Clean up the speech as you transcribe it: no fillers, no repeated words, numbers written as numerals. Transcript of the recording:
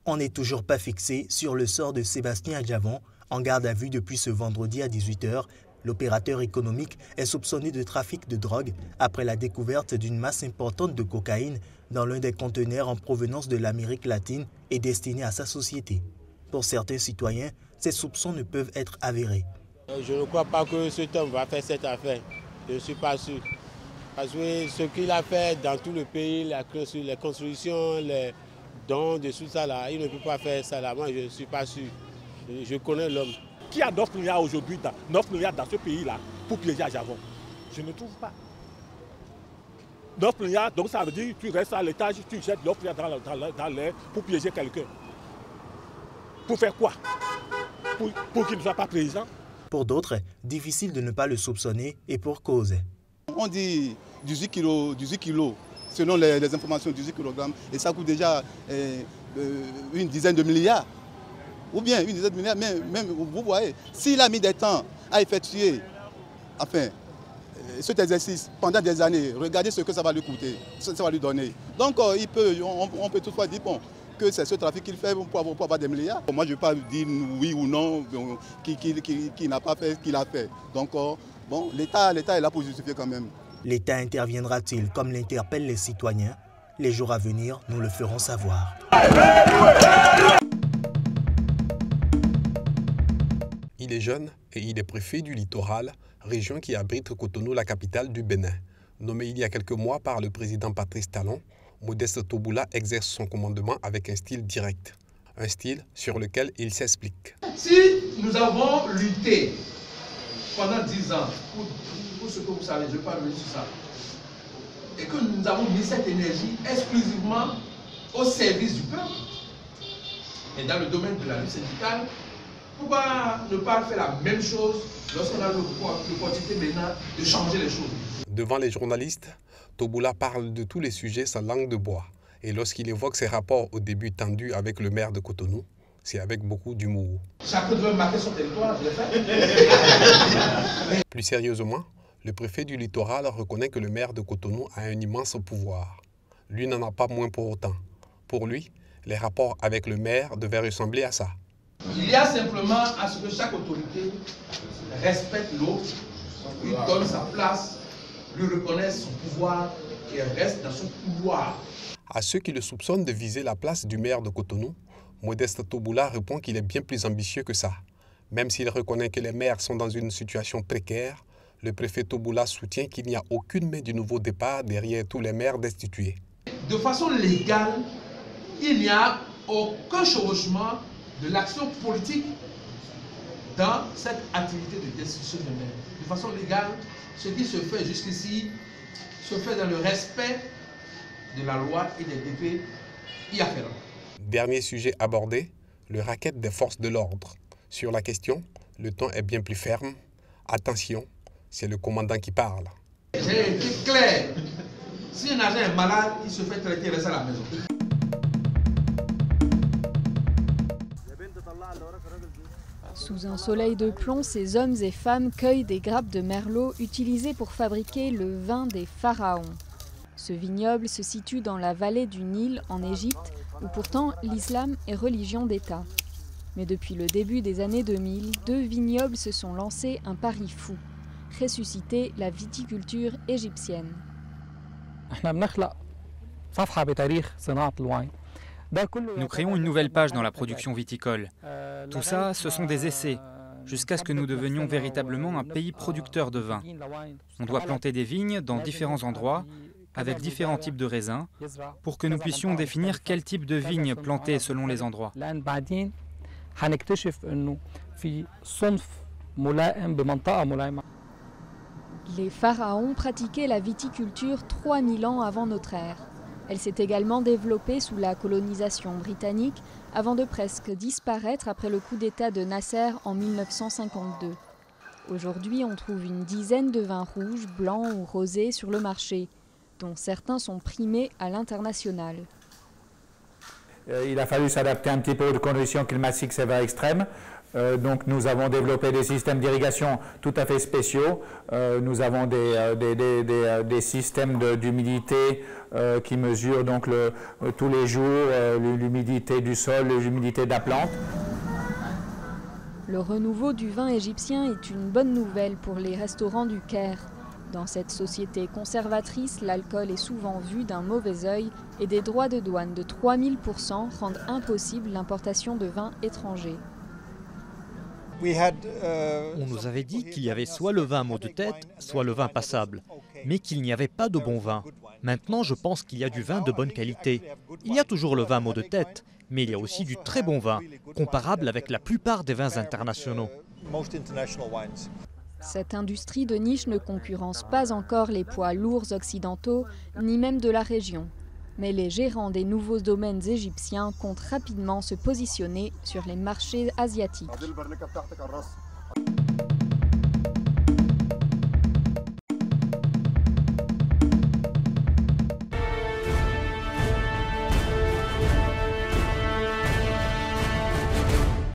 On n'est toujours pas fixé sur le sort de Sébastien Adjavon, en garde à vue depuis ce vendredi à 18 h. L'opérateur économique est soupçonné de trafic de drogue après la découverte d'une masse importante de cocaïne dans l'un des conteneurs en provenance de l'Amérique latine et destiné à sa société. Pour certains citoyens, ces soupçons ne peuvent être avérés. Je ne crois pas que cet homme va faire cette affaire. Je ne suis pas sûr. Parce que ce qu'il a fait dans tout le pays, les constructions, les dons, de tout ça là, il ne peut pas faire ça là. Moi, je ne suis pas sûr. Je connais l'homme. Qui a 9 milliards aujourd'hui, 9 milliards dans ce pays-là, pour piéger Adjavon? Je ne trouve pas. 9 milliards, donc ça veut dire que tu restes à l'étage, tu jettes 9 milliards dans l'air pour piéger quelqu'un. Pour faire quoi? Pour qu'il ne soit pas président? Pour d'autres, difficile de ne pas le soupçonner et pour cause. On dit 18 kilos, selon les informations, 18 kg, et ça coûte déjà une dizaine de milliards. Ou bien une dizaine de milliards, même vous voyez, s'il a mis des temps à effectuer cet exercice pendant des années, regardez ce que ça va lui coûter, ça va lui donner. Donc on peut toutefois dire que c'est ce trafic qu'il fait pour avoir des milliards. Moi je ne vais pas dire oui ou non qu'il n'a pas fait ce qu'il a fait. Donc bon, l'État est là pour justifier quand même. L'État interviendra-t-il comme l'interpellent les citoyens? Les jours à venir, nous le ferons savoir. Il est jeune et il est préfet du littoral, région qui abrite Cotonou, la capitale du Bénin. Nommé il y a quelques mois par le président Patrice Talon, Modeste Toboula exerce son commandement avec un style direct. Un style sur lequel il s'explique. Si nous avons lutté pendant 10 ans pour ce que vous savez, je ne vais pas revenir sur ça, et que nous avons mis cette énergie exclusivement au service du peuple, et dans le domaine de la lutte syndicale, pourquoi ne pas faire la même chose lorsqu'on a l'opportunité maintenant de changer les choses? Devant les journalistes, Toboula parle de tous les sujets sans langue de bois. Et lorsqu'il évoque ses rapports au début tendus avec le maire de Cotonou, c'est avec beaucoup d'humour. Chacun devait marquer son territoire, je l'ai fait. Plus sérieusement, le préfet du littoral reconnaît que le maire de Cotonou a un immense pouvoir. Lui n'en a pas moins pour autant. Pour lui, les rapports avec le maire devaient ressembler à ça. Il y a simplement à ce que chaque autorité respecte l'autre, lui donne sa place, lui reconnaisse son pouvoir et reste dans son pouvoir. À ceux qui le soupçonnent de viser la place du maire de Cotonou, Modeste Toboula répond qu'il est bien plus ambitieux que ça. Même s'il reconnaît que les maires sont dans une situation précaire, le préfet Toboula soutient qu'il n'y a aucune main du nouveau départ derrière tous les maires destitués. De façon légale, il n'y a aucun chevauchement de l'action politique dans cette activité de destitution de maire. De façon légale, ce qui se fait jusqu'ici se fait dans le respect de la loi et des décrets y afférents. Dernier sujet abordé, le racket des forces de l'ordre. Sur la question, le ton est bien plus ferme. Attention, c'est le commandant qui parle. J'ai été clair. Si un agent est malade, il se fait traiter, reste à la maison. Sous un soleil de plomb, ces hommes et femmes cueillent des grappes de merlot utilisées pour fabriquer le vin des pharaons. Ce vignoble se situe dans la vallée du Nil, en Égypte, où pourtant l'islam est religion d'État. Mais depuis le début des années 2000, 2 vignobles se sont lancés un pari fou, ressusciter la viticulture égyptienne. Nous créons une nouvelle page dans la production viticole. Tout ça, ce sont des essais, jusqu'à ce que nous devenions véritablement un pays producteur de vin. On doit planter des vignes dans différents endroits, avec différents types de raisins, pour que nous puissions définir quel type de vigne planter selon les endroits. Les pharaons pratiquaient la viticulture 3000 ans avant notre ère. Elle s'est également développée sous la colonisation britannique avant de presque disparaître après le coup d'État de Nasser en 1952. Aujourd'hui, on trouve une dizaine de vins rouges, blancs ou rosés sur le marché, dont certains sont primés à l'international. Il a fallu s'adapter un petit peu aux conditions climatiques sévères extrêmes. Donc nous avons développé des systèmes d'irrigation tout à fait spéciaux. Nous avons des systèmes d'humidité qui mesurent donc tous les jours l'humidité du sol, l'humidité de la plante. Le renouveau du vin égyptien est une bonne nouvelle pour les restaurants du Caire. Dans cette société conservatrice, l'alcool est souvent vu d'un mauvais œil et des droits de douane de 3000% rendent impossible l'importation de vins étrangers. On nous avait dit qu'il y avait soit le vin mot de tête, soit le vin passable, mais qu'il n'y avait pas de bon vin. Maintenant, je pense qu'il y a du vin de bonne qualité. Il y a toujours le vin mot de tête, mais il y a aussi du très bon vin, comparable avec la plupart des vins internationaux. Cette industrie de niche ne concurrence pas encore les poids lourds occidentaux, ni même de la région. Mais les gérants des nouveaux domaines égyptiens comptent rapidement se positionner sur les marchés asiatiques.